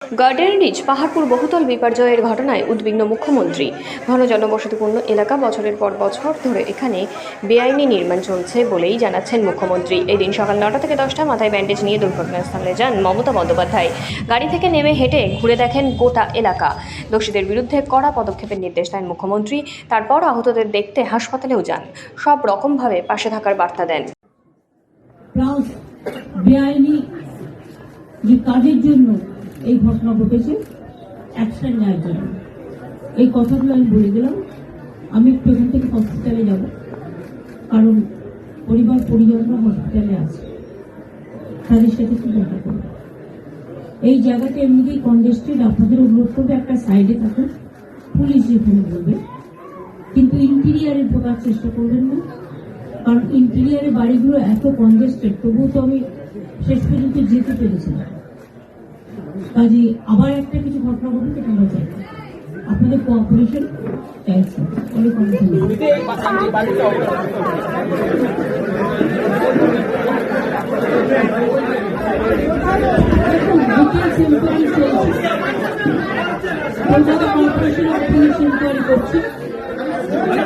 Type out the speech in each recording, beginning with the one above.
Garden rich Paharpur বহুতল বিপর্যয়ের ঘটনায় উদ্বিগ্ন মুখ্যমন্ত্রী। ঘন জনবসতিপূর্ণ এলাকা, বছরের পর বছর ধরে এখানে বেআইনি নির্মাণ চলছে বলেই জানাচ্ছেন মুখ্যমন্ত্রী। এই দিন সকাল 9টা থেকে 10টা মাথায় ব্যান্ডেজ নিয়ে দুর্ঘটনাস্থলে যান মমতা বন্দ্যোপাধ্যায়। গাড়ি থেকে নেমে হেঁটে ঘুরে দেখেন গোটা এলাকা। দোষীদের বিরুদ্ধে কড়া পদক্ষেপের নির্দেশ দেন মুখ্যমন্ত্রী। তারপর আহতদের দেখতে হাসপাতালেও যান। সব রকমভাবে পাশে থাকার বার্তা দেন। বেআইনি যে কাজের জন্য এই ঘটনা ঘটেছে, অ্যাকশন নেওয়ার জন্য এই কথাগুলো আমি বলে দিলাম। আমি একটু এখান থেকে হসপিটালে যাব, কারণ পরিজনরা হসপিটালে আছে, তাদের সাথে একটু দেখা করবো। এই জায়গাটা এমনিতেই কনজেস্টেড, আপনাদের অনুরোধ করবে একটা সাইডে থাকুন, পুলিশ যেখানে বলবে, কিন্তু ইন্টেরিয়ারে ঢোকার চেষ্টা করবেন না, কারণ ইন্টেরিয়ারে বাড়িগুলো এত কনজেস্টেড। তবুও তো আমি শেষ পর্যন্ত যেতে পেরেছিলাম। কাজে আবার একটা কিছু ঘটনা ঘটুক, এটা আমরা চাই, আপনাদের কোঅপারেশন চাইছি। অনেক অনেক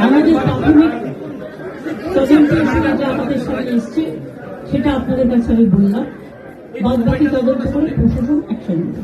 আমাদের প্রাথমিক তদন্তের যা আমাদের সামনে এসছে সেটা আপনাদের কাছে আমি বললাম। বাদ বাকি তদন্ত করে প্রশাসন অ্যাকশন নেবে।